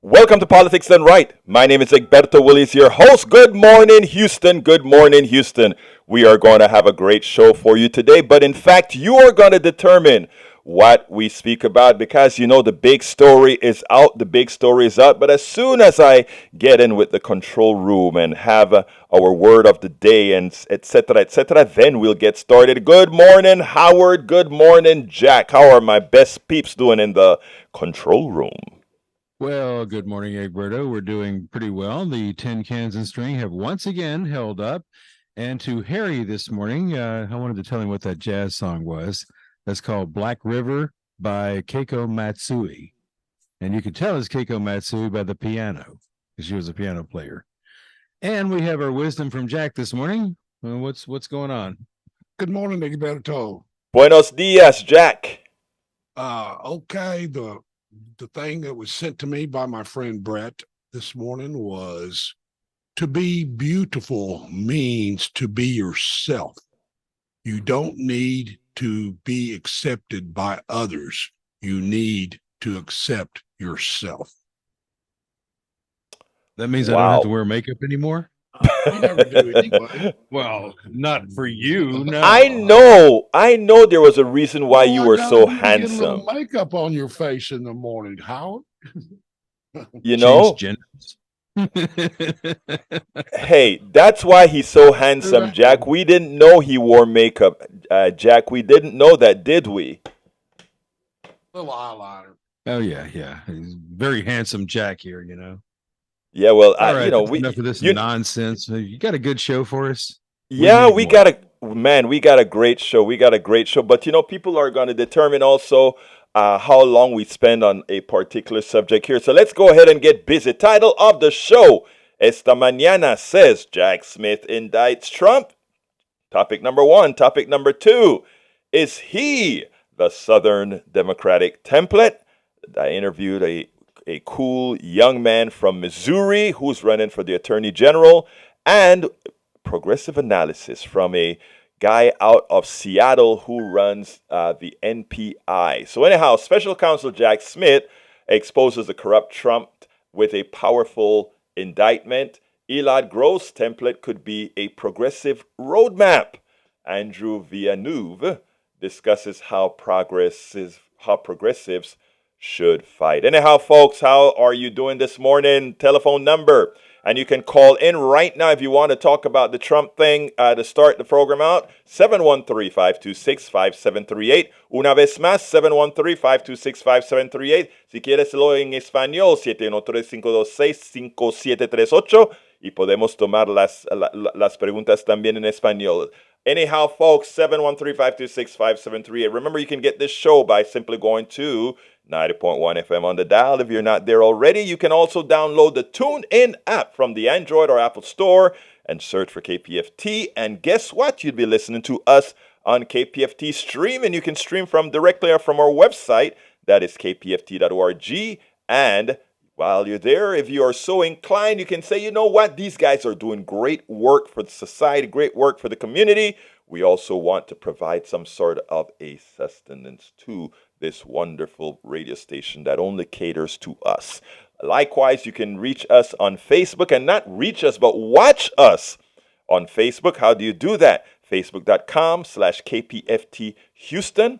Welcome to Politics Done Right. My name is Egberto Willies, your host. Good morning, Houston. Good morning, Houston. We are going to have a great show for you today, but in fact, you are going to determine what we speak about because you know the big story is out, the big story is out. But as soon as I get in with the control room and have our word of the day and etc., then we'll get started. Good morning, Howard. Good morning, Jack. How are my best peeps doing in the control room? Well, good morning, Egberto. We're doing pretty well. The tin cans and string have once again held up. And to Harry this morning, I wanted to tell him what that jazz song was. That's called Black River by Keiko Matsui. And you can tell it's Keiko Matsui by the piano, because she was a piano player. And we have our wisdom from Jack this morning. What's going on? Good morning, Egberto. Buenos dias, Jack. Okay, the thing that was sent to me by my friend Brett this morning was to be beautiful means to be yourself. You don't need to be accepted by others. You need to accept yourself. That means I don't have to wear makeup anymore? I never do anyway. Well, not for you. No. I know there was a reason why you were so handsome. Get a little makeup on your face in the morning, Howard. You know? Hey, that's why he's so handsome, Jack. We didn't know he wore makeup, Jack. We didn't know that, did we? Little eyeliner. Oh, yeah. He's very handsome Jack here, you know. Yeah, well, right, enough of this nonsense. You got a good show for us? We got a great show. But, you know, people are going to determine also how long we spend on a particular subject here. So let's go ahead and get busy. Title of the show, Esta Mañana says Jack Smith indicts Trump. Topic number one. Topic number two, is he the Southern Democratic template? I interviewed a cool young man from Missouri who's running for the Attorney General, and progressive analysis from a guy out of Seattle who runs the NPI. So anyhow, Special Counsel Jack Smith exposes the corrupt Trump with a powerful indictment. Elad Gross template could be a progressive roadmap. Andrew Villeneuve discusses how progressives should fight. Anyhow, folks, how are you doing this morning? Telephone number. And you can call in right now if you want to talk about the Trump thing to start the program out. 713-526-5738. Una vez más, 713-526-5738. Si quieres lo en español, 713-526-5738. Y podemos tomar las preguntas también en español. Anyhow, folks, 713-526-5738. Remember, you can get this show by simply going to 90.1 FM on the dial. If you're not there already, you can also download the TuneIn app from the Android or Apple Store and search for KPFT. And guess what? You'd be listening to us on KPFT Stream, and you can stream directly from our website. That is kpft.org. And while you're there, if you are so inclined, you can say, you know what? These guys are doing great work for the society, great work for the community. We also want to provide some sort of a sustenance to this wonderful radio station that only caters to us. Likewise, you can reach us on Facebook, and not reach us, but watch us on Facebook. How do you do that? Facebook.com/KPFT Houston,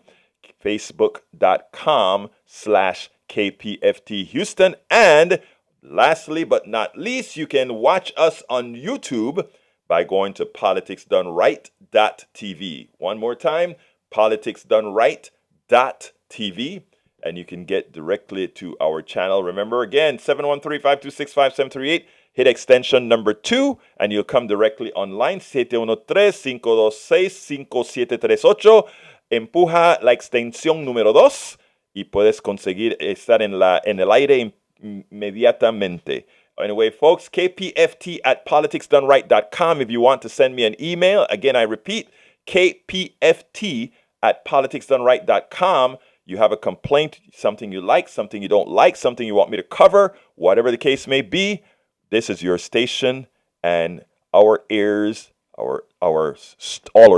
Facebook.com/KPFT Houston. And lastly, but not least, you can watch us on YouTube by going to politicsdoneright.tv. One more time, politicsdoneright.tv, and you can get directly to our channel. Remember again, 713-526-5738. Hit extension number 2, and you'll come directly online. 713-526-5738. Empuja la extensión número 2 y puedes conseguir estar en el aire inmediatamente. Anyway, folks, kpft@politicsdoneright.com if you want to send me an email. Again, I repeat, kpft@politicsdoneright.com. You have a complaint, something you like, something you don't like, something you want me to cover, whatever the case may be. This is your station, and our ears, all our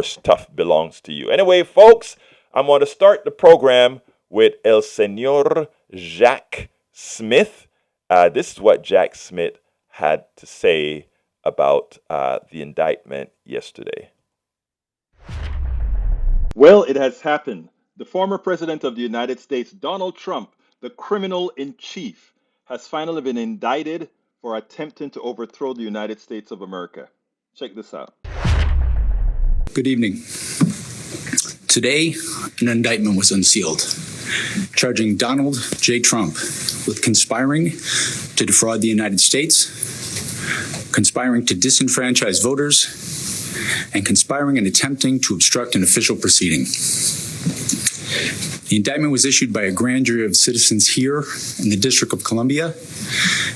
stuff belongs to you. Anyway, folks, I'm going to start the program with El Señor Jack Smith. This is what Jack Smith had to say about the indictment yesterday. Well, it has happened. The former president of the United States, Donald Trump, the criminal in chief, has finally been indicted for attempting to overthrow the United States of America. Check this out. Good evening. Today, an indictment was unsealed, charging Donald J. Trump with conspiring to defraud the United States, conspiring to disenfranchise voters, and conspiring and attempting to obstruct an official proceeding. The indictment was issued by a grand jury of citizens here in the District of Columbia,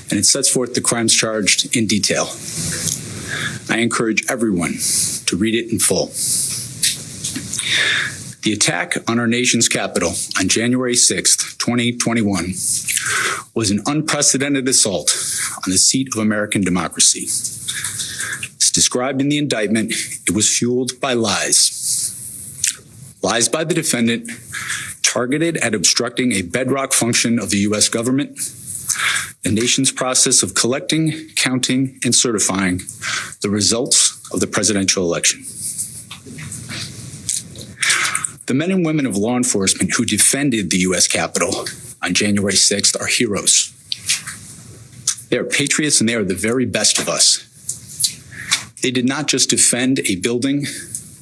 and it sets forth the crimes charged in detail. I encourage everyone to read it in full. The attack on our nation's capital on January 6th, 2021 was an unprecedented assault on the seat of American democracy. As described in the indictment, it was fueled by lies. Lies by the defendant targeted at obstructing a bedrock function of the U.S. government, the nation's process of collecting, counting, and certifying the results of the presidential election. The men and women of law enforcement who defended the U.S. Capitol on January 6th are heroes. They are patriots and they are the very best of us. They did not just defend a building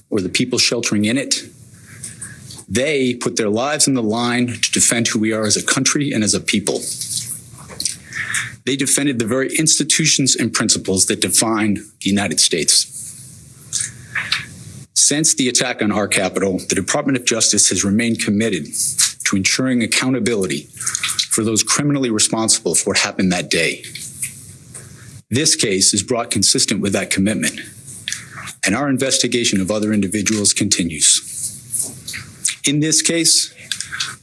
or the people sheltering in it. They put their lives on the line to defend who we are as a country and as a people. They defended the very institutions and principles that define the United States. Since the attack on our Capitol, the Department of Justice has remained committed to ensuring accountability for those criminally responsible for what happened that day. This case is brought consistent with that commitment, and our investigation of other individuals continues. In this case,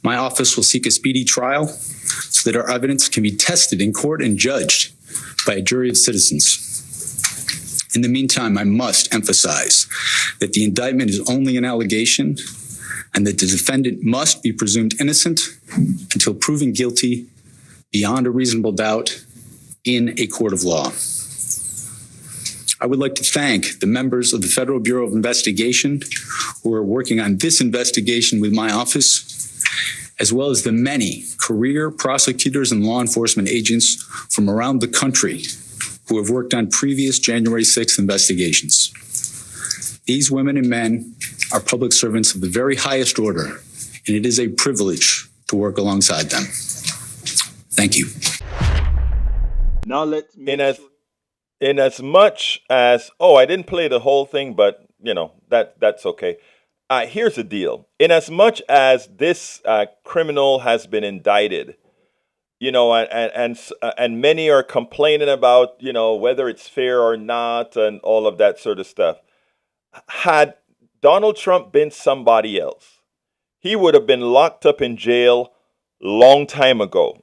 my office will seek a speedy trial so that our evidence can be tested in court and judged by a jury of citizens. In the meantime, I must emphasize that the indictment is only an allegation and that the defendant must be presumed innocent until proven guilty beyond a reasonable doubt in a court of law. I would like to thank the members of the Federal Bureau of Investigation who are working on this investigation with my office, as well as the many career prosecutors and law enforcement agents from around the country who have worked on previous January 6th investigations. These women and men are public servants of the very highest order, and it is a privilege to work alongside them. Thank you. Now let's in as much as I didn't play the whole thing, but that's okay. Here's the deal. In as much as this criminal has been indicted, and many are complaining about whether it's fair or not and all of that sort of stuff. Had Donald Trump been somebody else, he would have been locked up in jail long time ago.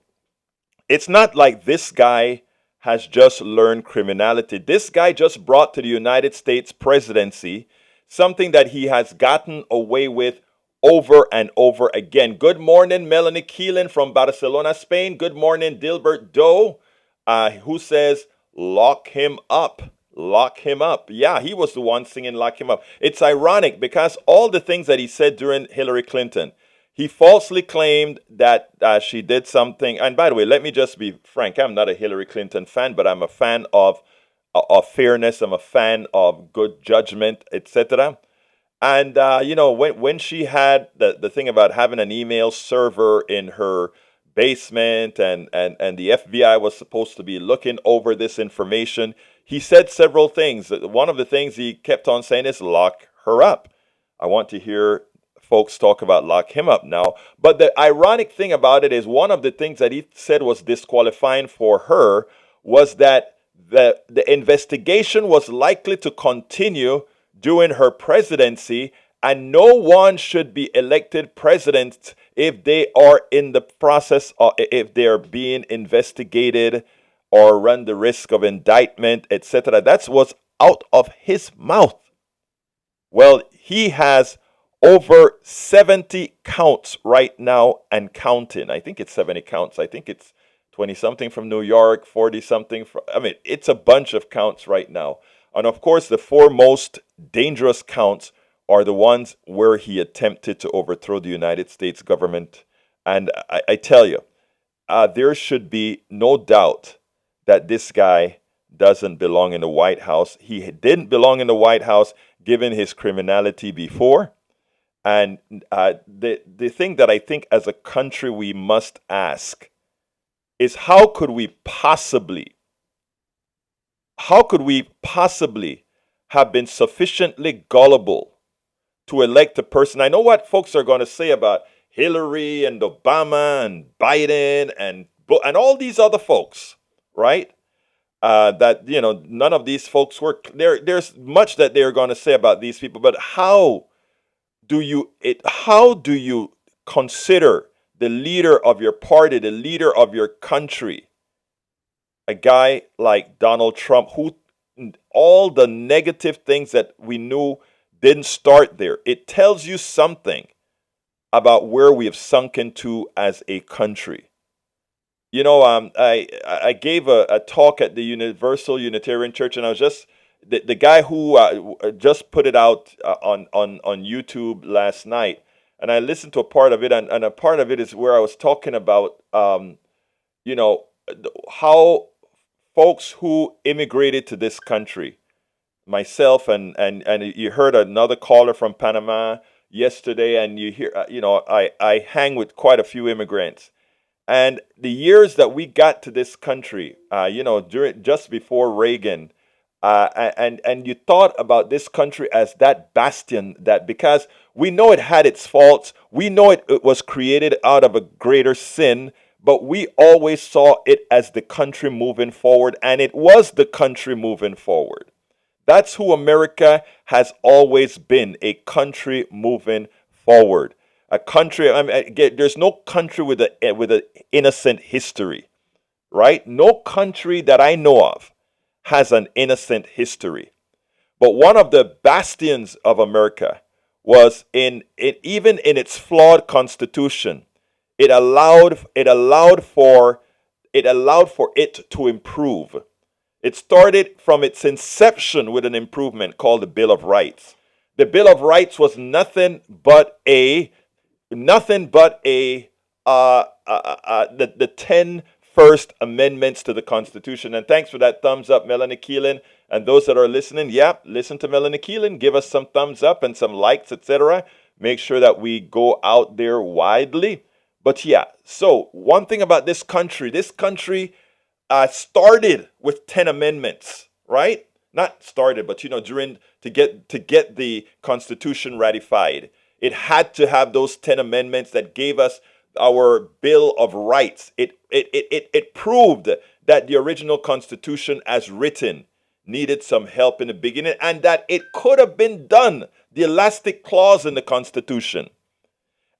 It's not like this guy has just learned criminality. This guy just brought to the United States presidency something that he has gotten away with over and over again. Good morning, Melanie Keelan from Barcelona, Spain. Good morning, Dilbert Doe, who says, lock him up. Lock him up. Yeah, he was the one singing lock him up. It's ironic because all the things that he said during Hillary Clinton, he falsely claimed that she did something. And by the way, let me just be frank. I'm not a Hillary Clinton fan, but I'm a fan of fairness. I'm a fan of good judgment, etc. And, when she had the thing about having an email server in her basement and the FBI was supposed to be looking over this information, he said several things. One of the things he kept on saying is lock her up. I want to hear folks talk about lock him up now. But the ironic thing about it is one of the things that he said was disqualifying for her was that the investigation was likely to continue during her presidency, and no one should be elected president if they are in the process or if they are being investigated or run the risk of indictment, etc. That's what's out of his mouth. Well, he has over 70 counts right now and counting. I think it's 70 counts. I think it's 20 something from New York, 40 something from, I mean, it's a bunch of counts right now. And of course, the four most dangerous counts are the ones where he attempted to overthrow the United States government. And I tell you, there should be no doubt that this guy doesn't belong in the White House. He didn't belong in the White House given his criminality before. And the thing that I think as a country we must ask is how could we possibly have been sufficiently gullible to elect a person? I know what folks are going to say about Hillary and Obama and Biden and all these other folks, right? That, you know, none of these folks were there. There's much that they're going to say about these people, but how do you consider the leader of your party, the leader of your country, a guy like Donald Trump, who all the negative things that we knew didn't start there? It tells you something about where we have sunk into as a country. You know, I gave a talk at the Universal Unitarian Church, and I was just the guy who just put it out on YouTube last night, and I listened to a part of it, and a part of it is where I was talking about, you know, how folks who immigrated to this country, myself and you heard another caller from Panama yesterday, and you hear, you know, I hang with quite a few immigrants. And the years that we got to this country, you know, just before Reagan, and you thought about this country as that bastion, that because we know it had its faults, we know it was created out of a greater sin, but we always saw it as the country moving forward, and it was the country moving forward. That's who America has always been, a country moving forward. A country, I mean, again, there's no country with an innocent history, right? No country that I know of has an innocent history. But one of the bastions of America was even in its flawed constitution, it allowed for it to improve. It started from its inception with an improvement called the Bill of Rights. The Bill of Rights was nothing but the 10 first amendments to the Constitution. And thanks for that thumbs up, Melanie Keelan. And those that are listening, listen to Melanie Keelan. Give us some thumbs up and some likes, etc. Make sure that we go out there widely. But yeah, so one thing about this country started with 10 amendments, right? Not started, but, you know, to get the Constitution ratified, it had to have those 10 amendments that gave us our Bill of Rights. It proved that the original Constitution as written needed some help in the beginning, and that it could have been done, the elastic clause in the Constitution.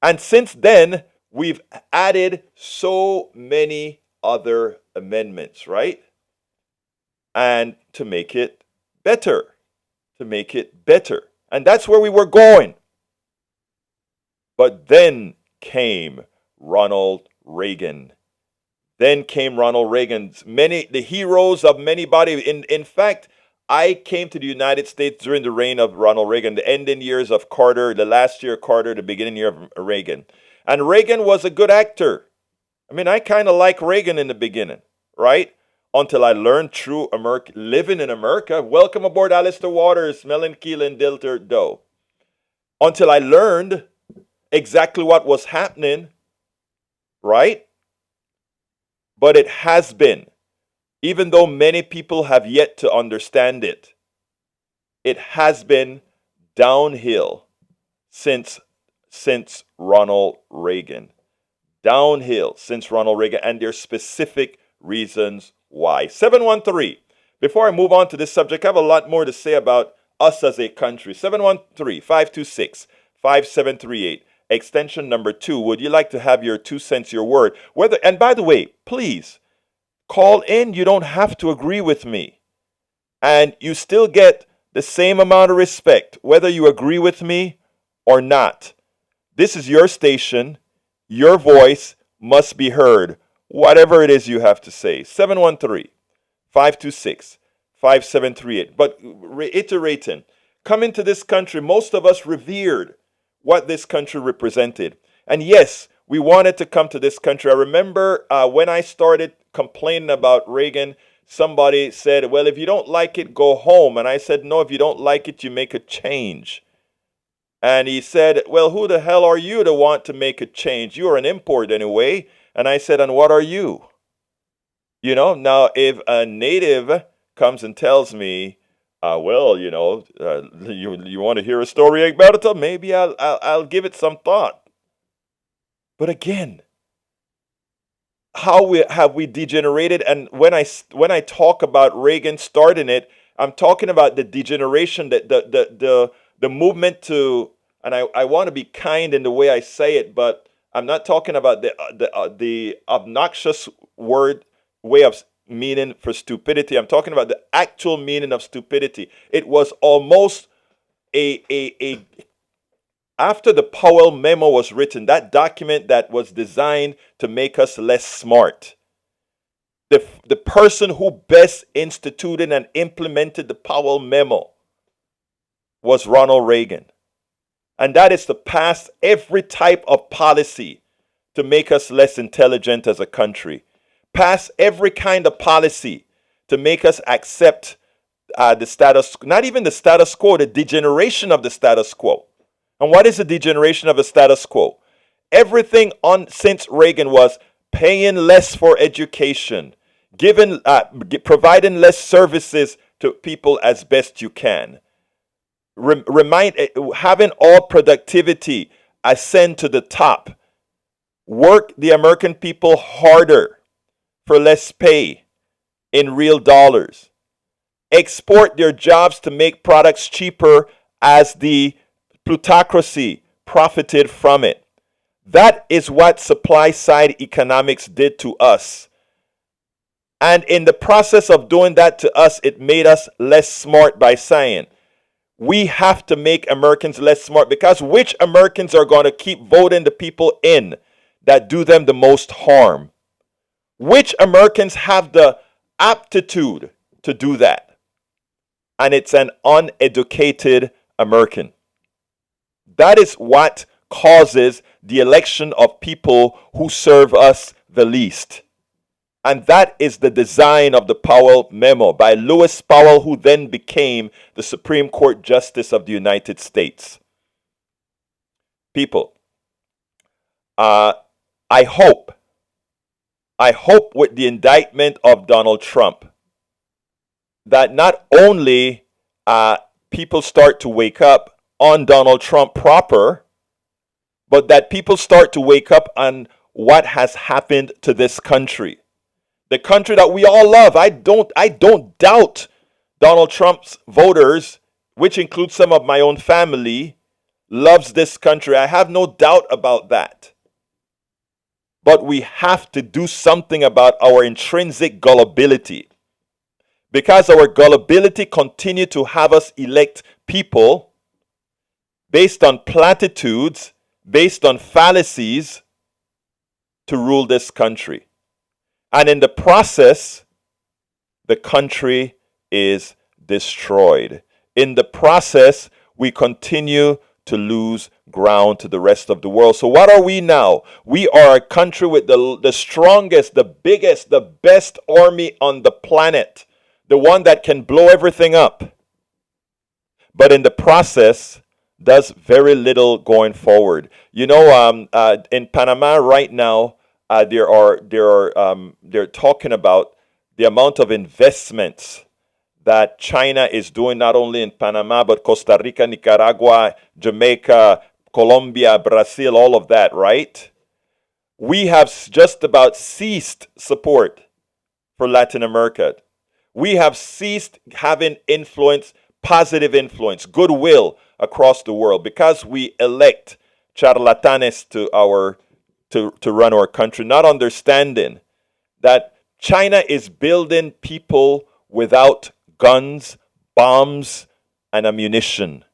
And since then, we've added so many other amendments, right? And to make it better. And that's where we were going. But then came Ronald Reagan. The heroes of many body. In fact, I came to the United States during the reign of Ronald Reagan, the ending years of Carter, the last year of Carter, the beginning year of Reagan. And Reagan was a good actor. I mean, I kind of like Reagan in the beginning, right? Until I learned true living in America. Welcome aboard, Alistair Waters, Melon Keelan, Dilter Doe. Until I learned exactly what was happening, right? But it has been, even though many people have yet to understand it, it has been downhill since Ronald Reagan. Downhill since Ronald Reagan, and there's specific reasons why. 713. Before I move on to this subject, I have a lot more to say about us as a country. 713-526-5738. Extension number 2. Would you like to have your 2 cents, your word? And by the way, please call in. You don't have to agree with me. And you still get the same amount of respect, whether you agree with me or not. This is your station. Your voice must be heard. whatever it is you have to say. 713-526-5738. But reiterating, coming to this country, most of us revered what this country represented. And yes, we wanted to come to this country. I remember when I started complaining about Reagan, somebody said, well, if you don't like it, go home. And I said, no, if you don't like it, you make a change. And he said, well, who the hell are you to want to make a change? You're an import anyway. And I said, and what are you? You know, now if a native comes and tells me, well, you know, you want to hear a story about it? Maybe I'll give it some thought. But again, how have we degenerated? And when I talk about Reagan starting it, I'm talking about the degeneration, that the movement to, and I want to be kind in the way I say it, but I'm not talking about the obnoxious way of meaning for stupidity. I'm talking about the actual meaning of stupidity. It was almost a after the Powell memo was written, that document that was designed to make us less smart, the person who best instituted and implemented the Powell memo was Ronald Reagan. And that is to pass every type of policy to make us less intelligent as a country. Pass every kind of policy to make us accept the status, not even the status quo, the degeneration of the status quo. And what is the degeneration of the status quo? Everything on since Reagan was paying less for education, providing less services to people as best you can. Having all productivity ascend to the top. Work the American people harder for less pay in real dollars. Export their jobs to make products cheaper as the plutocracy profited from it. That is what supply side economics did to us. And in the process of doing that to us, it made us less smart by saying, we have to make Americans less smart, because which Americans are going to keep voting the people in that do them the most harm? Which Americans have the aptitude to do that? And it's an uneducated American. That is what causes the election of people who serve us the least. And that is the design of the Powell memo by Lewis Powell, who then became the Supreme Court Justice of the United States. People, I hope with the indictment of Donald Trump that not only people start to wake up on Donald Trump proper, but that people start to wake up on what has happened to this country. The country that we all love. I don't doubt Donald Trump's voters, which includes some of my own family, loves this country. I have no doubt about that. But we have to do something about our intrinsic gullibility. Because our gullibility continues to have us elect people based on platitudes, based on fallacies, to rule this country. And in the process, the country is destroyed. In the process, we continue to lose ground to the rest of the world. So what are we now? We are a country with the strongest, the biggest, the best army on the planet. The one that can blow everything up. But in the process, does very little going forward. You know, in Panama right now, they're talking about the amount of investments that China is doing, not only in Panama, but Costa Rica, Nicaragua, Jamaica, Colombia, Brazil, all of that, right? We have just about ceased support for Latin America. We have ceased having influence, positive influence, goodwill across the world, because we elect charlatanes to run our country, not understanding that China is building people without guns, bombs, and ammunition.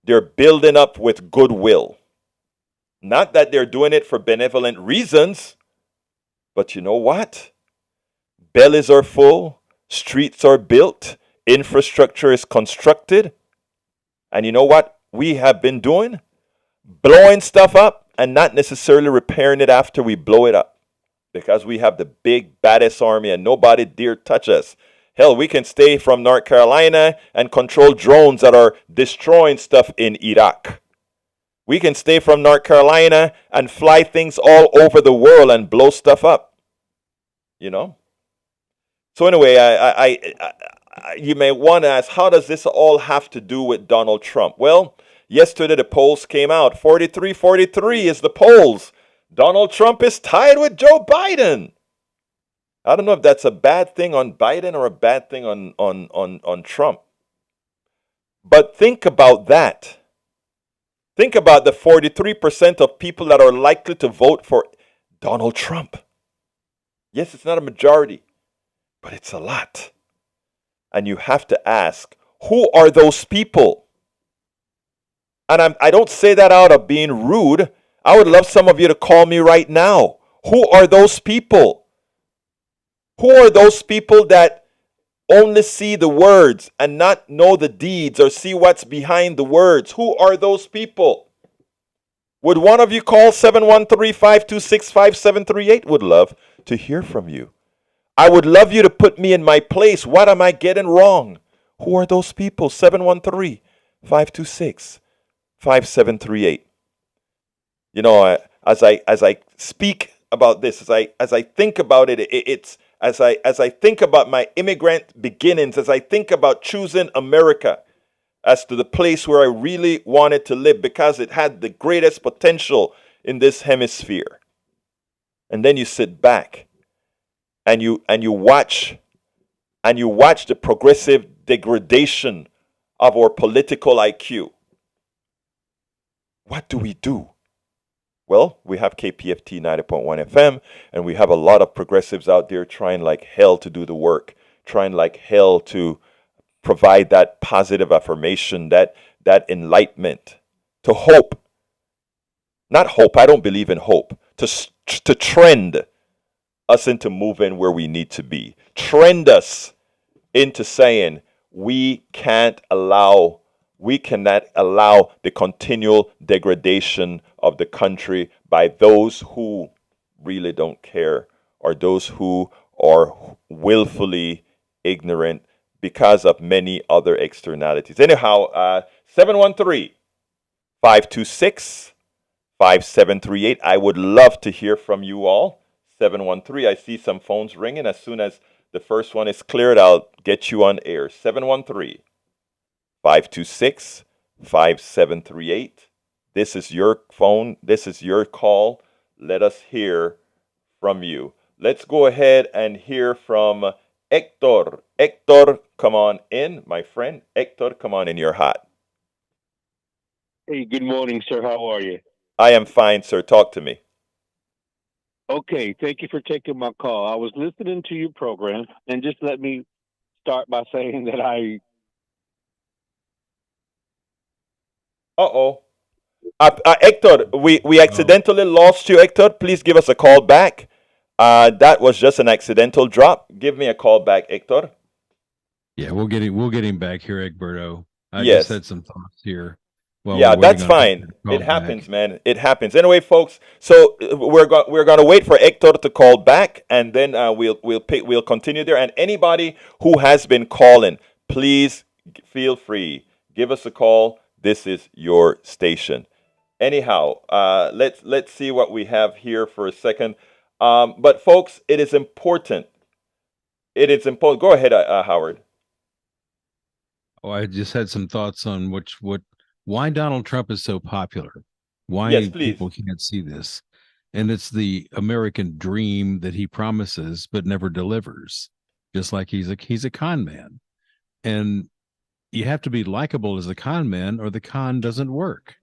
They're building up with goodwill. Not that they're doing it for benevolent reasons. But you know what? Bellies are full, streets are built, infrastructure is constructed. And you know what we have been doing? Blowing stuff up and not necessarily repairing it after we blow it up. Because we have the big, baddest army and nobody dare touch us. Hell, we can stay from North Carolina and control drones that are destroying stuff in Iraq. We can stay from North Carolina and fly things all over the world and blow stuff up. You know? So anyway, you may want to ask, how does this all have to do with Donald Trump? Well, yesterday the polls came out. 43-43 is the polls. Donald Trump is tied with Joe Biden. I don't know if that's a bad thing on Biden or a bad thing on Trump. But think about that. Think about the 43% of people that are likely to vote for Donald Trump. Yes, it's not a majority, but it's a lot. And you have to ask, who are those people? And I don't say that out of being rude. I would love some of you to call me right now. Who are those people? Who are those people that only see the words and not know the deeds or see what's behind the words? Who are those people? Would one of you call 713-526-5738? Would love to hear from you. I would love you to put me in my place. What am I getting wrong? Who are those people? 713-526-5738. You know, as I speak about this, as I think about it, it's as I think about my immigrant beginnings, as I think about choosing America as to the place where I really wanted to live because it had the greatest potential in this hemisphere. And then you sit back and you watch the progressive degradation of our political IQ. What do we do? Well, we have KPFT 90.1 FM, and we have a lot of progressives out there trying like hell to do the work, trying like hell to provide that positive affirmation, that enlightenment, to hope. Not hope, I don't believe in hope. To trend us into moving where we need to be. Trend us into saying we cannot allow the continual degradation of the country by those who really don't care or those who are willfully ignorant because of many other externalities. Anyhow, 713-526-5738. I would love to hear from you all. 713. I see some phones ringing. As soon as the first one is cleared, I'll get you on air. 713-526-5738. This is your phone. This is your call. Let us hear from you. Let's go ahead and hear from Hector. Hector, come on in, my friend. Hector, come on in. You're hot. Hey, good morning, sir. How are you? I am fine, sir. Talk to me. Okay, thank you for taking my call. I was listening to your program, and just let me start by saying that Uh-oh. Hector, we accidentally lost you, Hector. Please give us a call back. That was just an accidental drop. Give me a call back, Hector. Yeah, we'll get him back here, Egberto. I Yes. just had some thoughts here. While Yeah, we're that's waiting on fine. Hector to call It happens, back. man. It happens. Anyway, folks. So we're going to wait for Hector to call back, and then we'll continue there. And anybody who has been calling, please feel free. Give us a call. This is your station. Anyhow, let's see what we have here for a second. But folks, it is important. It is important. Go ahead, Howard. Oh, I just had some thoughts on why Donald Trump is so popular. Why Yes, please. people can't see this. And it's the American dream that he promises but never delivers. Just like he's a con man. And you have to be likable as a con man or the con doesn't work.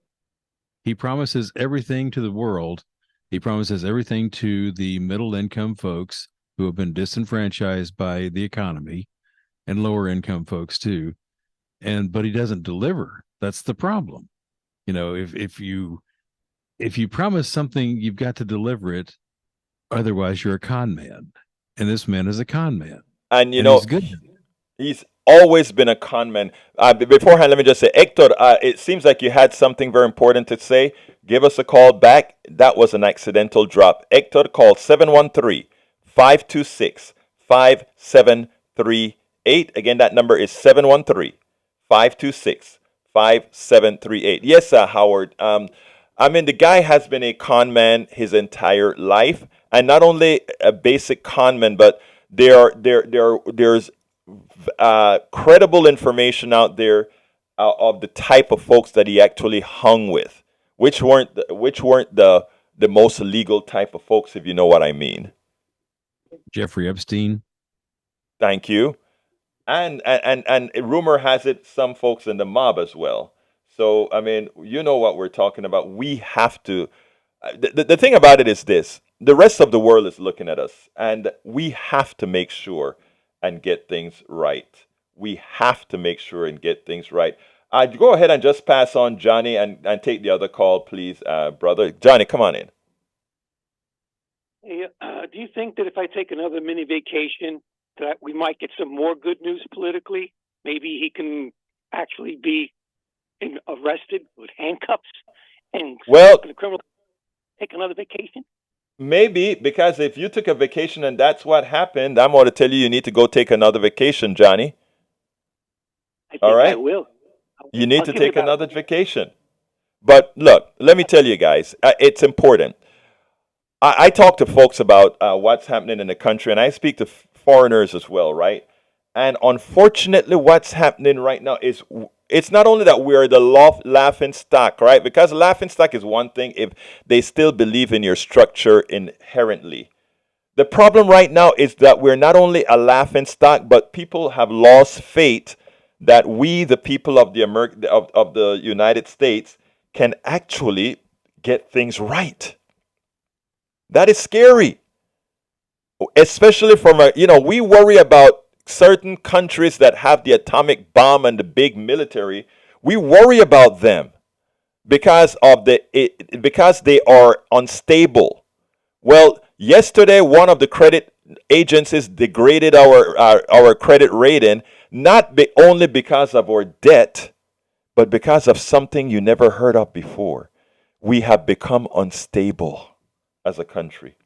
He promises everything to the world. He promises everything to the middle income folks who have been disenfranchised by the economy and lower income folks too. But he doesn't deliver. That's the problem. You know, if you promise something, you've got to deliver it. Otherwise, you're a con man. And this man is a con man. And you And know, he's good. he's always been a con man. Beforehand, let me just say, Hector, it seems like you had something very important to say. Give us a call back. That was an accidental drop. Hector, call 713-526-5738. Again, that number is 713-526-5738. Yes, Howard. I mean, the guy has been a con man his entire life, and not only a basic con man, but there's credible information out there of the type of folks that he actually hung with, which weren't the most legal type of folks, if you know what I mean. Jeffrey Epstein. Thank you. And rumor has it some folks in the mob as well. So I mean, you know what we're talking about. We have to. The thing about it is this: the rest of the world is looking at us, and we have to make sure and get things right. We have to make sure and get things right. Go ahead and just pass on Johnny and take the other call, please, brother. Johnny, come on in. Hey, do you think that if I take another mini vacation, that we might get some more good news politically? Maybe he can actually be arrested with handcuffs and Well, the criminal take another vacation? maybe, because if you took a vacation and that's what happened, I'm going to tell you you need to go take another vacation, Johnny. I think All I right? will. You need I'll to give it take about- another vacation. But look, let me tell you guys, it's important. I talk to folks about what's happening in the country, and I speak to foreigners as well, right? And unfortunately, what's happening right now is it's not only that we're the laughing stock, right? Because laughing stock is one thing if they still believe in your structure inherently. The problem right now is that we're not only a laughing stock, but people have lost faith that we, the people of of the United States, can actually get things right. That is scary, especially from we worry about certain countries that have the atomic bomb and the big military. We worry about them because because they are unstable. Well, yesterday one of the credit agencies degraded our credit rating, not only because of our debt, but because of something you never heard of before. We have become unstable as a country.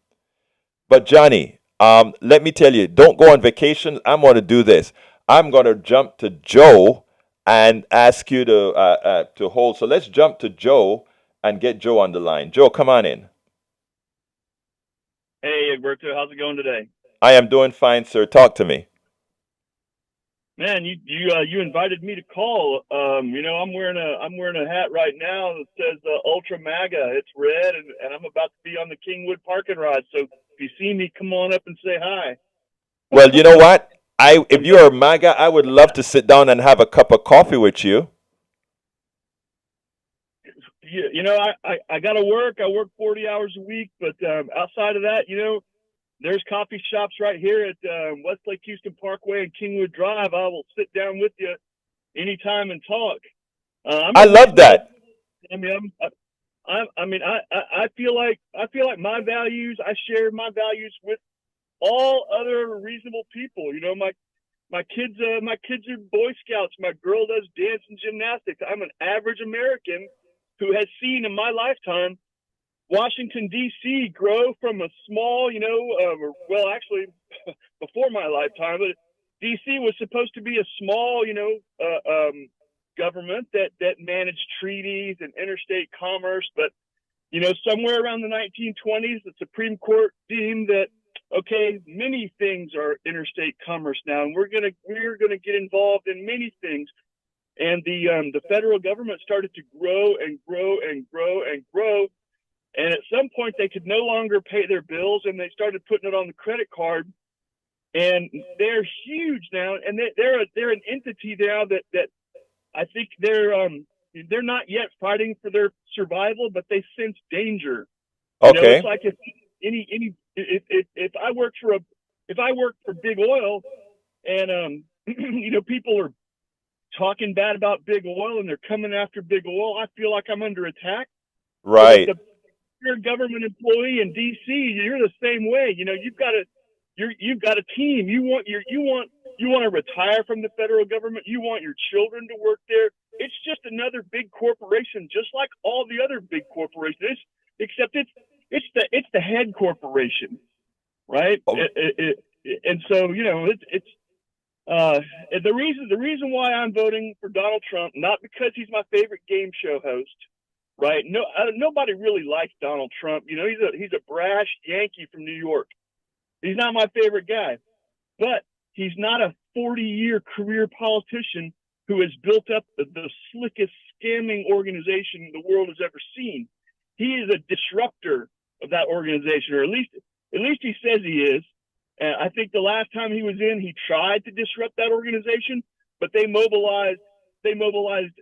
But Johnny, let me tell you, don't go on vacation. I'm going to do this. I'm going to jump to Joe and ask you to hold. So let's jump to Joe and get Joe on the line. Joe, come on in. Hey, Egberto, how's it going today? I am doing fine, sir. Talk to me. Man, you invited me to call. I'm wearing a hat right now that says Ultra MAGA. It's red, and I'm about to be on the Kingwood parking ride. So if you see me, come on up and say hi. Well, you know what? If you are MAGA, I would love to sit down and have a cup of coffee with you. I got to work. I work 40 hours a week, but outside of that, there's coffee shops right here at Westlake Houston Parkway and Kingwood Drive. I will sit down with you anytime and talk. I love that. I mean, I feel like my values. I share my values with all other reasonable people. My kids are Boy Scouts. My girl does dance and gymnastics. I'm an average American who has seen in my lifetime Washington, D.C. grow from a small, actually, before my lifetime, but D.C. was supposed to be a small, government that managed treaties and interstate commerce. But, somewhere around the 1920s, the Supreme Court deemed that, okay, many things are interstate commerce now, and we're gonna get involved in many things. And the federal government started to grow and grow and grow and grow. And at some point, they could no longer pay their bills, and they started putting it on the credit card. And they're huge now, and they're an entity now that I think they're not yet fighting for their survival, but they sense danger. Okay. It's like if I worked for Big Oil, and people are talking bad about Big Oil, and they're coming after Big Oil, I feel like I'm under attack. Right. you're a government employee in D.C., you're the same way. You know, you've got a team. You want to retire from the federal government. You want your children to work there. It's just another big corporation, just like all the other big corporations. Except it's the head corporation, right? Oh. And so, you know, the reason why I'm voting for Donald Trump, not because he's my favorite game show host, right? No, nobody really likes Donald Trump. You know, he's a brash Yankee from New York. He's not my favorite guy, but he's not a 40-year career politician who has built up the slickest scamming organization the world has ever seen. He is a disruptor of that organization, or at least he says he is. And I think the last time he was in, he tried to disrupt that organization, but they mobilized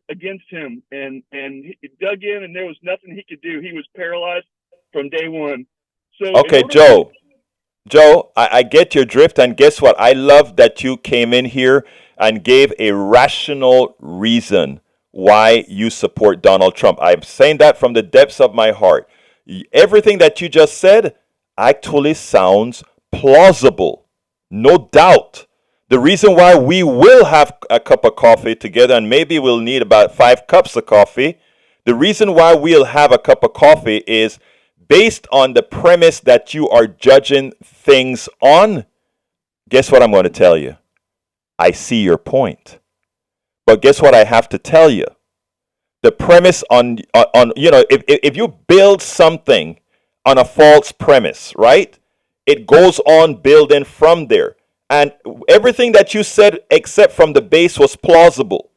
against him, and he dug in, and there was nothing he could do. He was paralyzed from day one. So Okay, Joe, I get your drift, and guess what? I love that you came in here and gave a rational reason why you support Donald Trump. I'm saying that from the depths of my heart. Everything that you just said actually sounds plausible, no doubt. The reason why we will have a cup of coffee together, and maybe we'll need about 5 cups of coffee, the reason why we'll have a cup of coffee is based on the premise that you are judging things on. Guess what I'm going to tell you? I see your point. But guess what I have to tell you? The premise on you know, if you build something on a false premise, right? It goes on building from there. And everything that you said except from the base was plausible.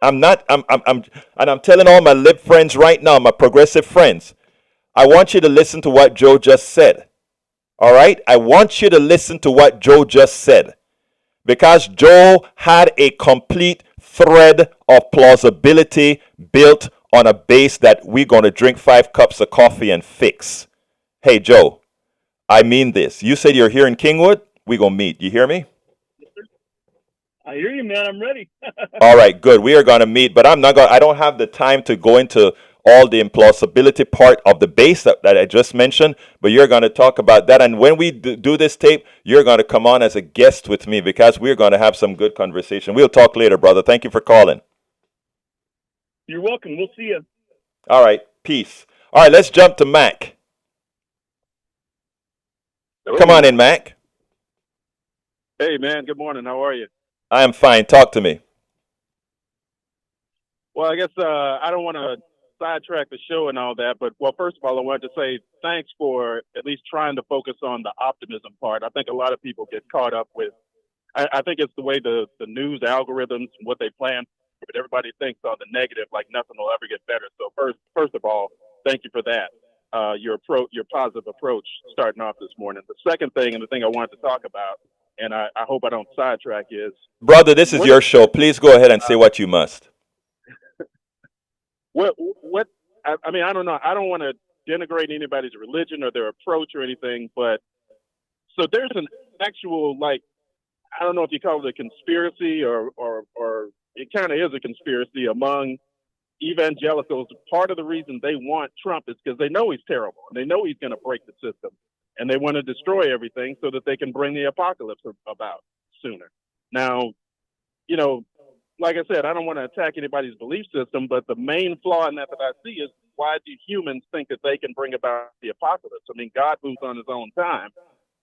I'm telling all my lib friends right now, my progressive friends, I want you to listen to what Joe just said. All right? I want you to listen to what Joe just said. Because Joe had a complete thread of plausibility built on a base that we're going to drink 5 cups of coffee and fix. Hey, Joe, I mean this. You said you're here in Kingwood. We're going to meet. You hear me? I hear you, man. I'm ready. All right, good. We are going to meet, but I don't have the time to go into all the implausibility part of the base that I just mentioned, but you're going to talk about that. And when we do this tape, you're going to come on as a guest with me because we're going to have some good conversation. We'll talk later, brother. Thank you for calling. You're welcome. We'll see you. All right. Peace. All right. Let's jump to Mac. Come on in, Mac. Hey, man. Good morning. How are you? I am fine. Talk to me. Well, I guess I don't want to sidetrack the show and all that, but first of all, I wanted to say thanks for at least trying to focus on the optimism part. I think a lot of people get caught up with, I think it's the way the news algorithms, what they plan, but everybody thinks on the negative, like nothing will ever get better. So first of all, thank you for that. Your positive approach starting off this morning. The second thing, and the thing I wanted to talk about, and I hope I don't sidetrack, is brother, this is your show. Please go ahead and say what you must. What I mean, I don't know. I don't want to denigrate anybody's religion or their approach or anything, but so there's an actual, like, I don't know if you call it a conspiracy or it kind of is a conspiracy among evangelicals. Part of the reason they want Trump is because they know he's terrible and they know he's going to break the system and they want to destroy everything so that they can bring the apocalypse about sooner. Now, you know, like I said, I don't want to attack anybody's belief system, but the main flaw in that I see is, why do humans think that they can bring about the apocalypse? I mean, God moves on his own time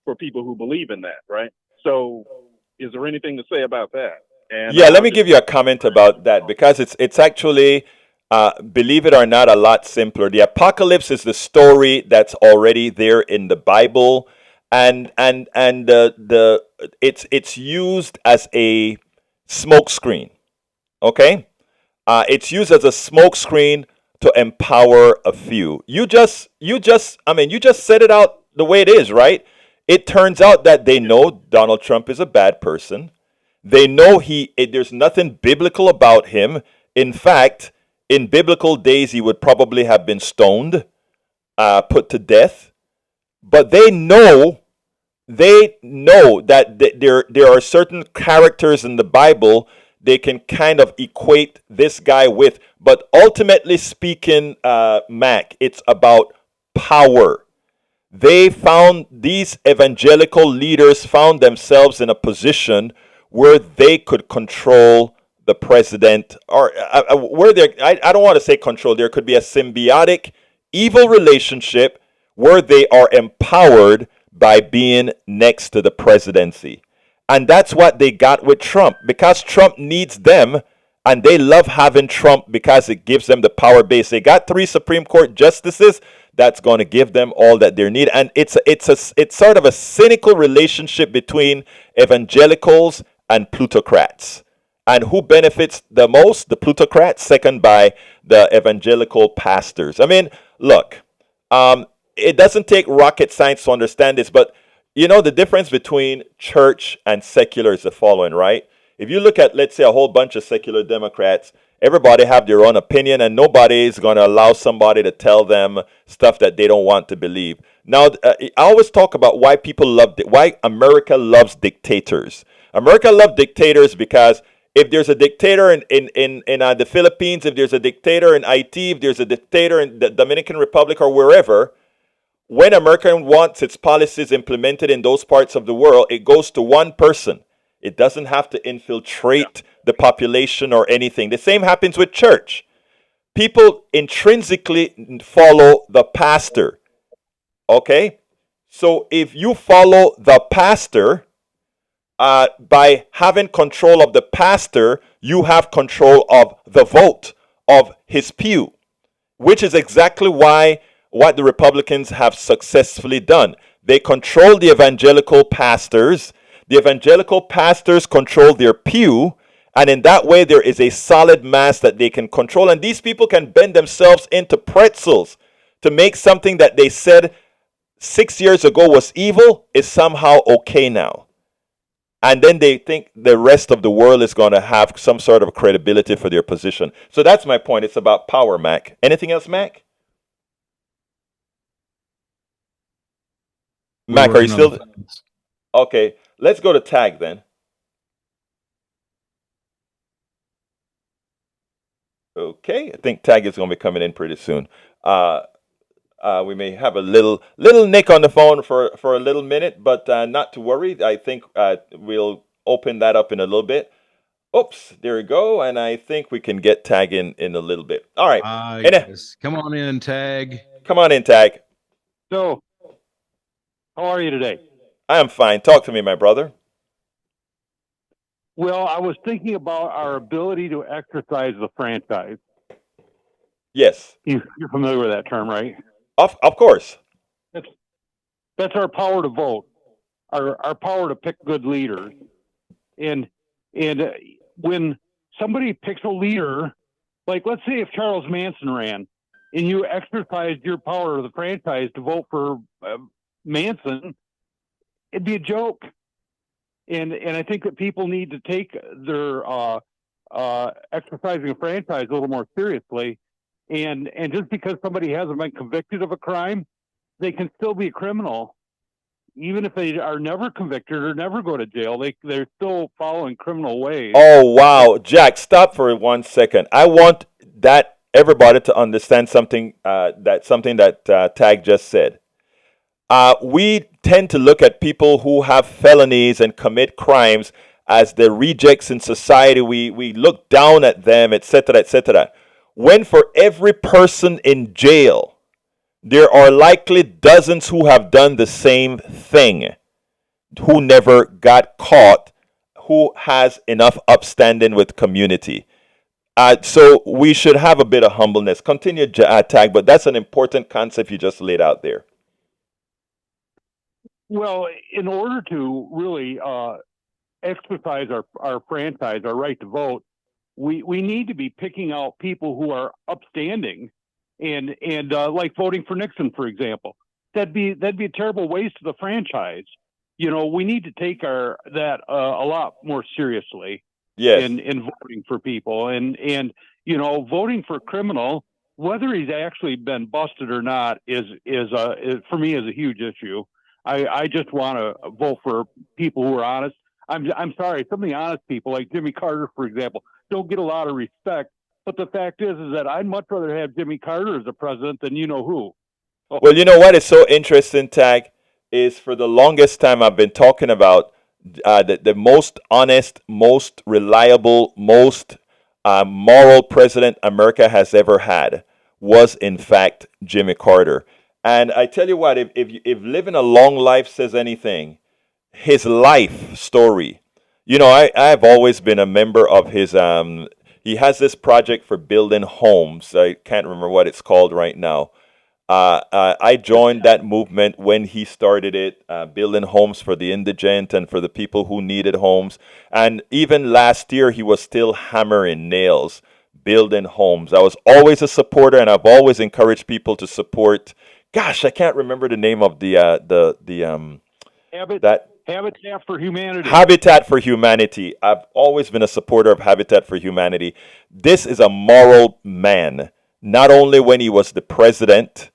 for people who believe in that, right? So is there anything to say about that? And yeah, let me give you a comment about that, because it's actually, believe it or not, a lot simpler. The apocalypse is the story that's already there in the Bible, and it's used as a smokescreen. Okay, it's used as a smokescreen to empower a few. You just said it out the way it is, right? It turns out that they know Donald Trump is a bad person. They know there's nothing biblical about him. In fact, in biblical days, he would probably have been stoned, put to death. But they know that there are certain characters in the Bible they can kind of equate this guy with. But ultimately speaking, Mac, it's about power. These evangelical leaders found themselves in a position where they could control the president, or where I don't want to say control. There could be a symbiotic evil relationship where they are empowered by being next to the presidency. And that's what they got with Trump, because Trump needs them, and they love having Trump because it gives them the power base. They got 3 Supreme Court justices. That's going to give them all that they need. And it's sort of a cynical relationship between evangelicals and plutocrats. And who benefits the most? The plutocrats, second by the evangelical pastors. I mean, look, it doesn't take rocket science to understand this, but you know, the difference between church and secular is the following, right? If you look at, let's say, a whole bunch of secular Democrats, everybody have their own opinion, and nobody is going to allow somebody to tell them stuff that they don't want to believe. Now, I always talk about why why America loves dictators. America loves dictators because if there's a dictator in the Philippines, if there's a dictator in Haiti, if there's a dictator in the Dominican Republic or wherever, when America wants its policies implemented in those parts of the world, it goes to one person. It doesn't have to infiltrate the population or anything. The same happens with church. People intrinsically follow the pastor. Okay? So if you follow the pastor, by having control of the pastor, you have control of the vote of his pew, which is exactly what the Republicans have successfully done. They control the evangelical pastors. The evangelical pastors control their pew, and in that way there is a solid mass that they can control. And these people can bend themselves into pretzels to make something that they said 6 years ago was evil is somehow okay now. And then they think the rest of the world is going to have some sort of credibility for their position. So that's my point. It's about power, Mac. Anything else, Mac? Mac, are you still? Okay, let's go to Tag then. Okay, I think Tag is going to be coming in pretty soon. We may have a little Nick on the phone for a little minute, but not to worry. I think we'll open that up in a little bit. Oops, there we go. And I think we can get Tag in a little bit. All right. Yes. Come on in, Tag. Come on in, Tag. So, how are you today? I am fine. Talk to me, my brother. Well, I was thinking about our ability to exercise the franchise. Yes. You're familiar with that term, right? Of course. That's our power to vote, our power to pick good leaders. And when somebody picks a leader, like let's say if Charles Manson ran and you exercised your power of the franchise to vote for Manson, it'd be a joke. And I think that people need to take their exercising a franchise a little more seriously. And just because somebody hasn't been convicted of a crime, they can still be a criminal. Even if they are never convicted or never go to jail, they're still following criminal ways. Oh, wow. Jack, stop for 1 second. I want everybody to understand something that Tag just said. We tend to look at people who have felonies and commit crimes as the rejects in society. We look down at them, etc., etc. When for every person in jail, there are likely dozens who have done the same thing, who never got caught, who has enough upstanding with community. So we should have a bit of humbleness. Continue, Tag, but that's an important concept you just laid out there. Well, in order to really exercise our franchise, our right to vote, we need to be picking out people who are upstanding, and like voting for Nixon, for example. That'd be a terrible waste of the franchise. You know, we need to take that a lot more seriously. Yes. In voting for people, and you know, voting for a criminal, whether he's actually been busted or not, is for me is a huge issue. I just want to vote for people who are honest. I'm sorry, some of the honest people, like Jimmy Carter, for example, don't get a lot of respect. But the fact is that I'd much rather have Jimmy Carter as a president than you know who. Well, you know what is so interesting, Tag, is for the longest time I've been talking about the most honest, most reliable, most moral president America has ever had was, in fact, Jimmy Carter. And I tell you what, if living a long life says anything, his life story. You know, I've always been a member of his. He has this project for building homes. I can't remember what it's called right now. I joined that movement when he started it, building homes for the indigent and for the people who needed homes. And even last year, he was still hammering nails, building homes. I was always a supporter, and I've always encouraged people to support. Gosh, I can't remember the name of the Habit, that Habitat for Humanity. Habitat for Humanity. I've always been a supporter of Habitat for Humanity. This is a moral man, not only when he was the president,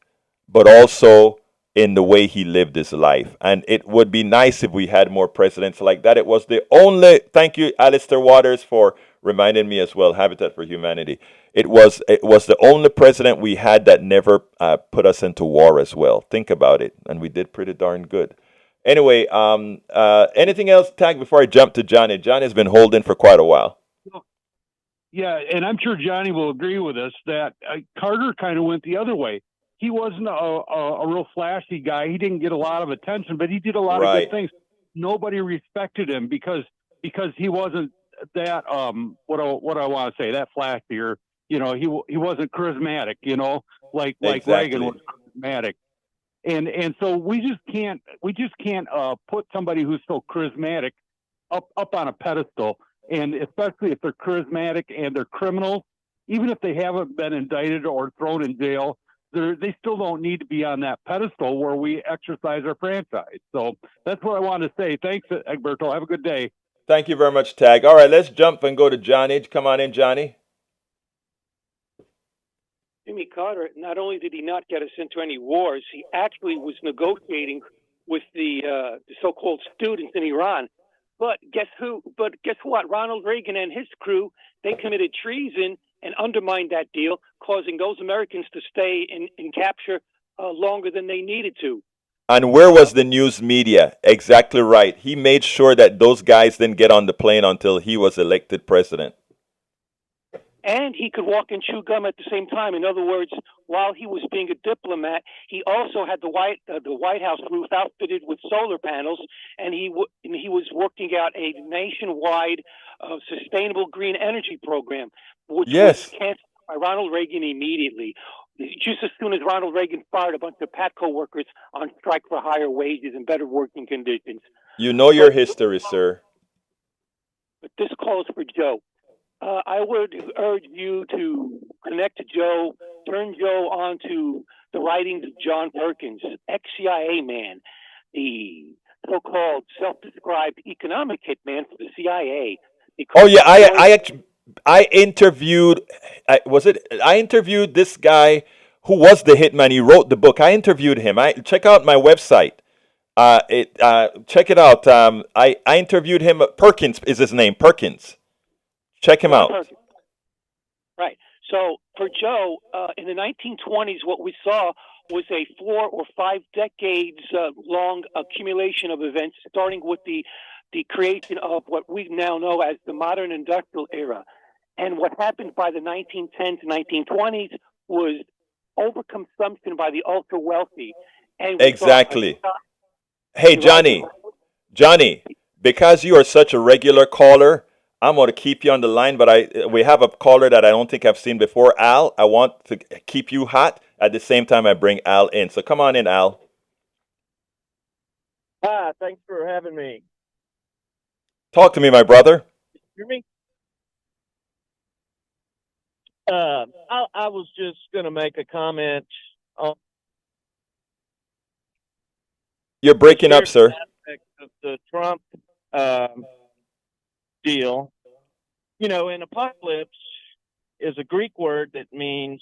but also in the way he lived his life. And it would be nice if we had more presidents like that. It was the only, thank you, Alistair Waters, for reminding me as well, Habitat for Humanity. It was the only president we had that never put us into war as well. Think about it. And we did pretty darn good. Anyway, anything else, Tag, before I jump to Johnny? Johnny's been holding for quite a while. Yeah, and I'm sure Johnny will agree with us that Carter kind of went the other way. He wasn't a real flashy guy. He didn't get a lot of attention, but he did a lot of Right. good things. Nobody respected him because he wasn't that what I want to say, that flashy, or he wasn't charismatic, like Reagan Exactly. was charismatic. And so we just can't put somebody who's so charismatic up on a pedestal, and especially if they're charismatic and they're criminals, even if they haven't been indicted or thrown in jail, they still don't need to be on that pedestal where we exercise our franchise. So that's what I want to say. Thanks, Egberto. Have a good day. Thank you very much, Tag. All right, let's jump and go to Johnny. Come on in, Johnny. Jimmy Carter, not only did he not get us into any wars, he actually was negotiating with the so-called students in Iran. But guess who? But guess what? Ronald Reagan and his crew, they committed treason and undermined that deal, causing those Americans to stay in capture longer than they needed to. And where was the news media? Exactly right. He made sure that those guys didn't get on the plane until he was elected president. And he could walk and chew gum at the same time. In other words, while he was being a diplomat, he also had the White House roof outfitted with solar panels, and he was working out a nationwide sustainable green energy program, which Yes. was canceled by Ronald Reagan immediately. Just as soon as Ronald Reagan fired a bunch of Patco workers on strike for higher wages and better working conditions. You know your history, sir. But this calls for Joe. I would urge you to connect to Joe, turn Joe on to the writings of John Perkins, ex-CIA man, the so-called self-described economic hitman for the CIA. Oh yeah, I interviewed. I interviewed this guy who was the hitman. He wrote the book. I interviewed him. I check out my website. Check it out. I interviewed him. Perkins is his name. Perkins. Check him out. Perkins. Right. So for Joe, in the 1920s, what we saw was a 4 or 5 decades long accumulation of events, starting with the creation of what we now know as the modern industrial era. And what happened by the 1910s to 1920s was overconsumption by the ultra wealthy. And Exactly. Hey, Johnny, because you are such a regular caller, I'm going to keep you on the line, but we have a caller that I don't think I've seen before. Al, I want to keep you hot. At the same time, I bring Al in. So come on in, Al. Hi, thanks for having me. Talk to me, my brother. Hear me? I was just going to make a comment on You're breaking up, sir. aspect of the Trump deal. You know, an apocalypse is a Greek word that means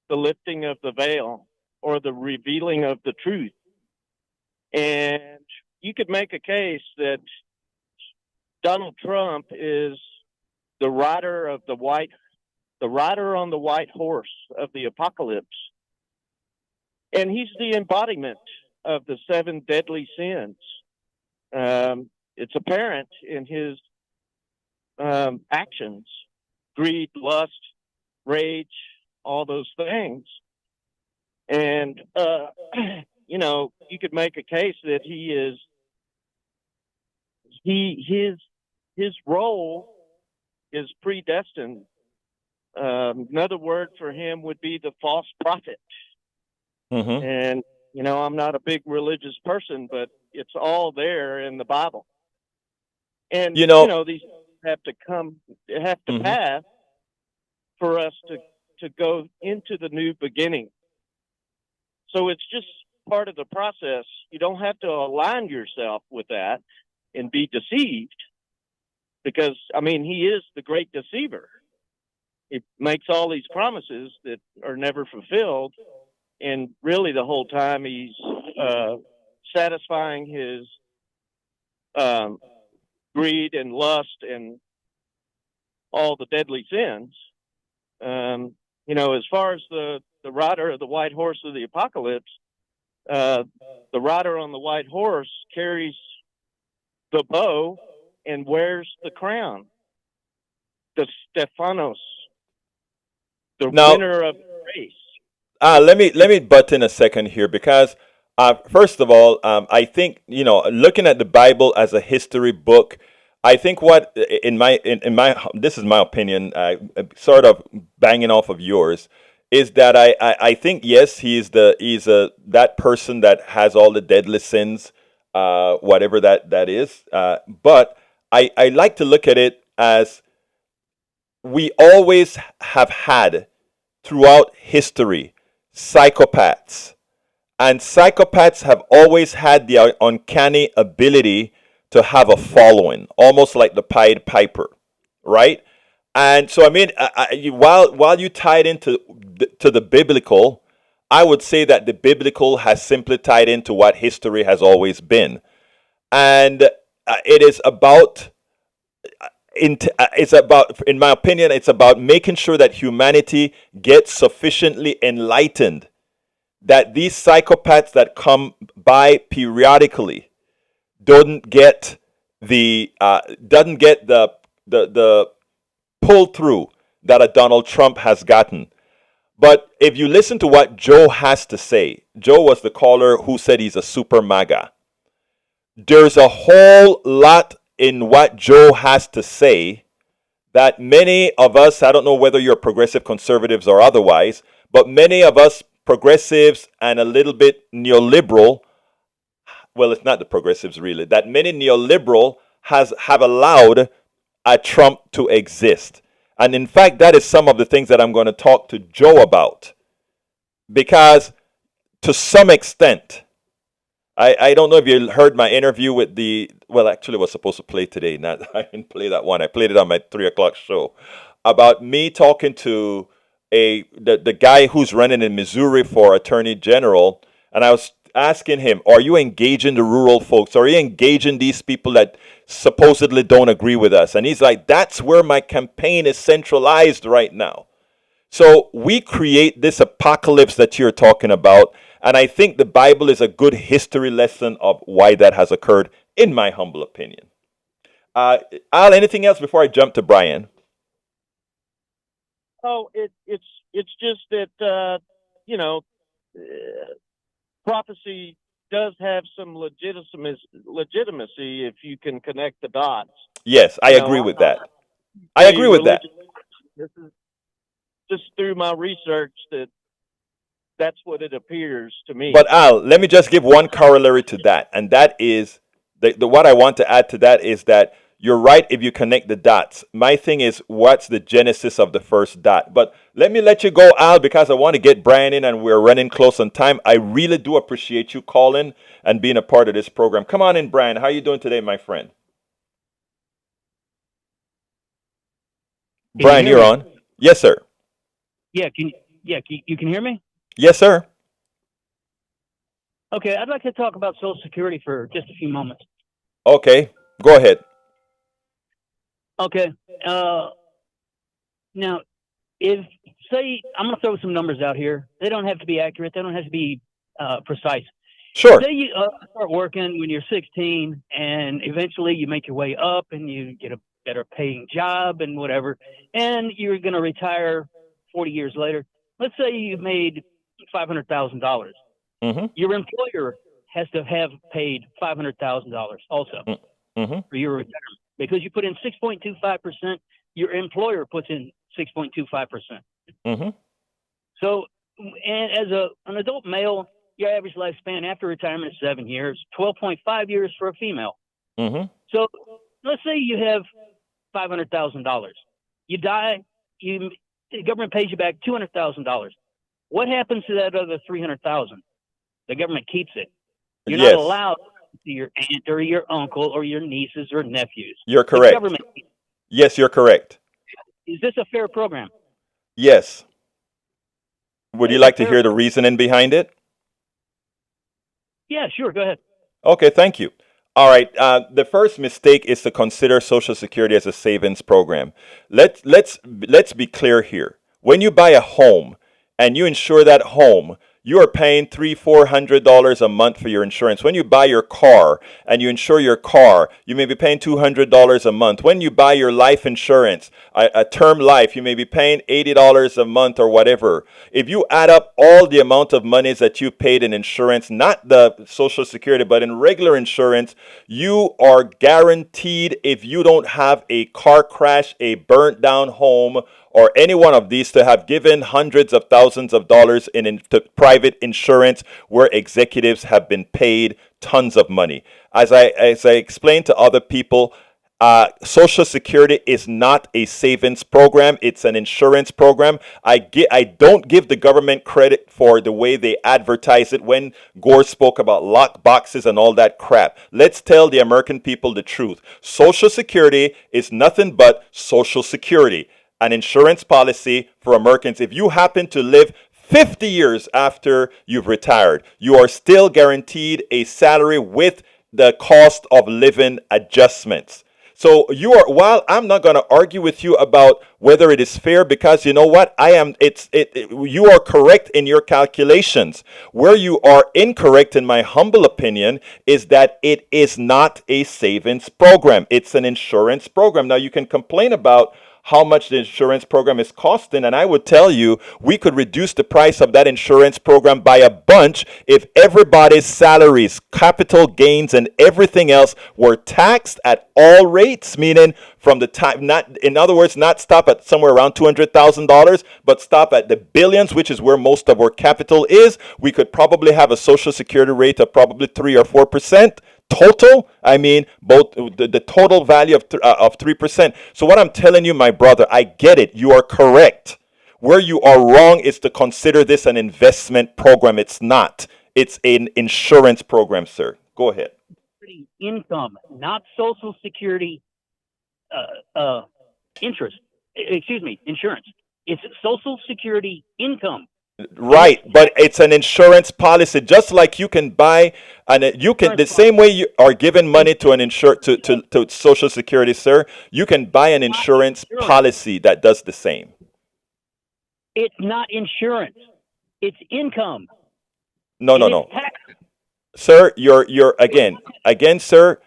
the lifting of the veil or the revealing of the truth. And you could make a case that Donald Trump is the rider on the white horse of the apocalypse. And he's the embodiment of the 7 deadly sins. It's apparent in his actions: greed, lust, rage, all those things. And, you could make a case that his role is predestined. Another word for him would be the false prophet. Mm-hmm. And, I'm not a big religious person, but it's all there in the Bible. And, these have to Mm-hmm. pass for us to go into the new beginning. So it's just part of the process. You don't have to align yourself with that and be deceived, because, he is the great deceiver. He makes all these promises that are never fulfilled. And really the whole time he's satisfying his greed and lust and all the deadly sins. As far as the rider of the white horse of the apocalypse, the rider on the white horse carries the bow and wears the crown, the Stephanos, the Now, winner of the race. let me butt in a second here, because first of all, I think, looking at the Bible as a history book, I think what in my this is my opinion, sort of banging off of yours, is that I think, yes, he's that person that has all the deadly sins, whatever that is, but I like to look at it as we always have had throughout history psychopaths. And psychopaths have always had the uncanny ability to have a following, almost like the Pied Piper, right? And so, while you tied into to the biblical, I would say that the biblical has simply tied into what history has always been, and it is about. It's about, in my opinion, it's about making sure that humanity gets sufficiently enlightened that these psychopaths that come by periodically doesn't get the pull through that a Donald Trump has gotten. But if you listen to what Joe has to say, Joe was the caller who said he's a super MAGA. There's a whole lot in what Joe has to say that many of us, I don't know whether you're progressive conservatives or otherwise, but many of us progressives and a little bit neoliberal, well, it's not the progressives really, that many neoliberal have allowed a Trump to exist. And in fact, that is some of the things that I'm going to talk to Joe about. Because to some extent, I don't know if you heard my interview with actually I was supposed to play today. I didn't play that one. I played it on my 3 o'clock show about me talking to the guy who's running in Missouri for Attorney General. And I was asking him, are you engaging the rural folks? Are you engaging these people that supposedly don't agree with us? And he's like, that's where my campaign is centralized right now. So we create this apocalypse that you're talking about. And I think the Bible is a good history lesson of why that has occurred, in my humble opinion. Al, anything else before I jump to Brian? Oh, it's just that prophecy does have some legitimacy if you can connect the dots. Yes, I agree with that. I agree with that. This is just through my research that's what it appears to me. But Al, let me just give one corollary to that, and that is what I want to add to that is that you're right if you connect the dots. My thing is, what's the genesis of the first dot? But let me let you go, Al, because I want to get Brian in, and we're running close on time. I really do appreciate you calling and being a part of this program. Come on in, Brian. How are you doing today, my friend? Brian, you're on. Yes, sir. Yeah, you can hear me? Yes, sir. Okay, I'd like to talk about Social Security for just a few moments. Okay, go ahead. Okay. Now, if, say, I'm going to throw some numbers out here. They don't have to be accurate. They don't have to be precise. Sure. Say you start working when you're 16, and eventually you make your way up, and you get a better paying job and whatever, and you're going to retire 40 years later. Let's say you made $500,000. Mm-hmm. Your employer has to have paid $500,000 also for your retirement, because you put in 6.25%. Your employer puts in 6.25%. Mm-hmm. So, and as an adult male, your average lifespan after retirement is 7 years, 12.5 years for a female. Mm-hmm. So let's say you have $500,000. You die, the government pays you back $200,000. What happens to that other $300,000? The government keeps it. You're Yes. not allowed to your aunt or your uncle or your nieces or nephews. You're The correct. government. Yes, you're correct. Is this a fair program? Yes. Would you like to hear the reasoning behind it? Yeah, sure. Go ahead. Okay, thank you. All right. The first mistake is to consider Social Security as a savings program. Let's be clear here. When you buy a home and you insure that home, you are paying $300-400 a month for your insurance. When you buy your car and you insure your car, you may be paying $200 a month. When you buy your life insurance, a term life, you may be paying $80 a month or whatever. If you add up all the amount of monies that you paid in insurance, not the Social Security, but in regular insurance, you are guaranteed, if you don't have a car crash, a burnt down home, or any one of these, to have given hundreds of thousands of dollars to private insurance where executives have been paid tons of money. As I explained to other people, Social Security is not a savings program. It's an insurance program. I don't give the government credit for the way they advertise it when Gore spoke about lock boxes and all that crap. Let's tell the American people the truth. Social Security is nothing but Social Security, an insurance policy for Americans. If you happen to live 50 years after you've retired, you are still guaranteed a salary with the cost of living adjustments. So while I'm not going to argue with you about whether it is fair, because you know what, you are correct in your calculations. Where you are incorrect, in my humble opinion, is that it is not a savings program. It's an insurance program. Now, you can complain about how much the insurance program is costing, and I would tell you we could reduce the price of that insurance program by a bunch if everybody's salaries, capital gains, and everything else were taxed at all rates, meaning from the time, not stop at somewhere around $200,000, but stop at the billions, which is where most of our capital is. We could probably have a Social Security rate of probably 3 or 4%. Total, I mean, both the total value of 3%. So what I'm telling you, my brother, I get it. You are correct. Where you are wrong is to consider this an investment program. It's not. It's an insurance program, sir. Go ahead. Income, not Social Security insurance. It's Social Security income. Right, but it's an insurance policy, just like you can buy, and you can the same way you are giving money to an to Social Security, sir. You can buy an insurance policy that does the same. It's not insurance; it's income. No, sir. You're again, sir.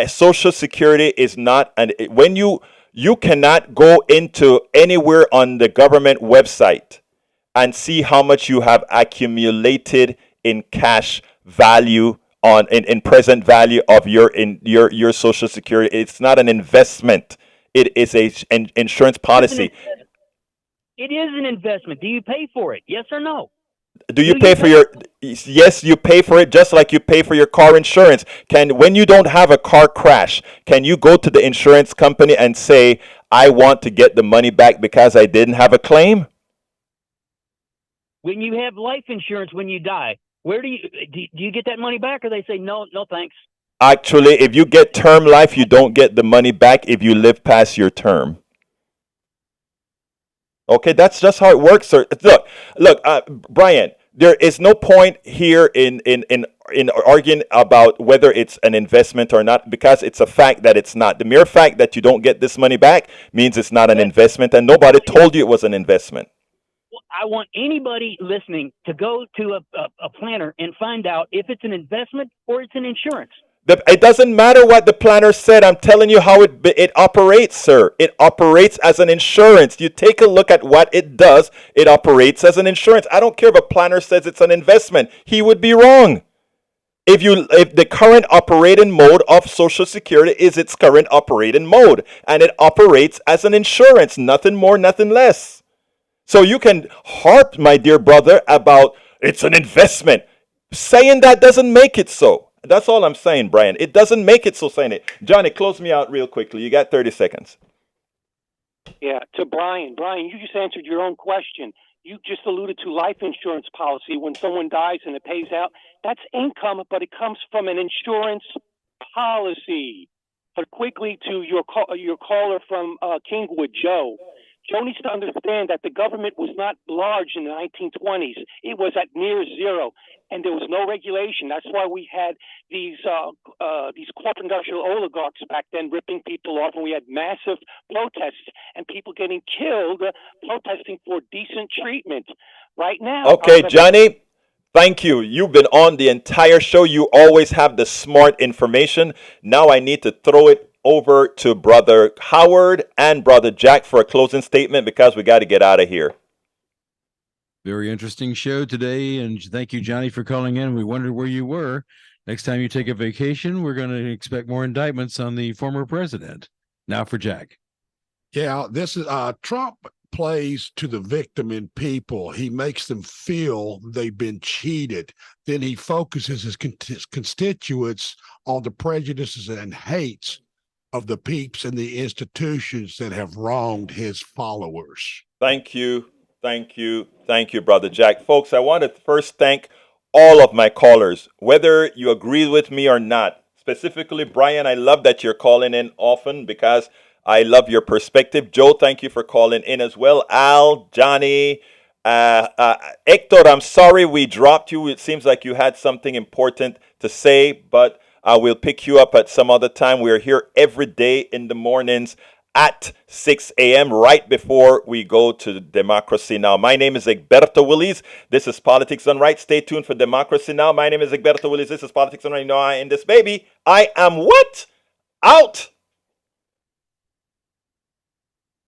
Social Security is not, and when you cannot go into anywhere on the government website and see how much you have accumulated in cash value in present value of your Social Security. It's not an investment. It is an insurance policy. It is an investment. Do you pay for it? Yes or no? Do you pay for your? Yes, you pay for it just like you pay for your car insurance. When you don't have a car crash, can you go to the insurance company and say, I want to get the money back because I didn't have a claim? When you have life insurance, when you die, where do you get that money back, or they say no thanks? Actually, if you get term life, you don't get the money back if you live past your term. Okay, that's just how it works, sir. Look, Brian, there is no point here in arguing about whether it's an investment or not, because it's a fact that it's not. The mere fact that you don't get this money back means it's not an investment, and nobody told you it was an investment. I want anybody listening to go to a planner and find out if it's an investment or it's an insurance. It doesn't matter what the planner said. I'm telling you how it operates, sir. It operates as an insurance. You take a look at what it does. It operates as an insurance. I don't care if a planner says it's an investment. He would be wrong. If the current operating mode of Social Security is its current operating mode, and it operates as an insurance, nothing more, nothing less. So you can harp, my dear brother, about it's an investment. Saying that doesn't make it so. That's all I'm saying, Brian. It doesn't make it so saying it. Johnny, close me out real quickly. You got 30 seconds. Yeah, to Brian. Brian, you just answered your own question. You just alluded to life insurance policy. When someone dies and it pays out, that's income, but it comes from an insurance policy. But quickly to your caller from Kingwood, Joe. Joe needs to understand that the government was not large in the 1920s. It was at near zero, and there was no regulation. That's why we had these corporate industrial oligarchs back then ripping people off, and we had massive protests and people getting killed protesting for decent treatment. Right now, okay, Johnny, thank you. You've been on the entire show. You always have the smart information. Now I need to throw it over to Brother Howard and Brother Jack for a closing statement because we got to get out of here. Very interesting show today, and thank you, Johnny, for calling in. We wondered where you were. Next time you take a vacation, we're going to expect more indictments on the former president. Now for Jack. Yeah, this is Trump plays to the victim in people. He makes them feel they've been cheated. Then he focuses his constituents on the prejudices and hates of the peeps and the institutions that have wronged his followers. Thank you. Thank you. Thank you, Brother Jack. Folks, I want to first thank all of my callers, whether you agree with me or not. Specifically, Brian, I love that you're calling in often because I love your perspective. Joe, thank you for calling in as well. Al, Johnny, Hector, I'm sorry we dropped you. It seems like you had something important to say, but I will pick you up at some other time. We're here every day in the mornings at 6 a.m. right before we go to Democracy Now! My name is Egberto Willies. This is Politics Done Right. Stay tuned for Democracy Now! My name is Egberto Willies. This is Politics Done Right. You know I in this baby. I am what? Out!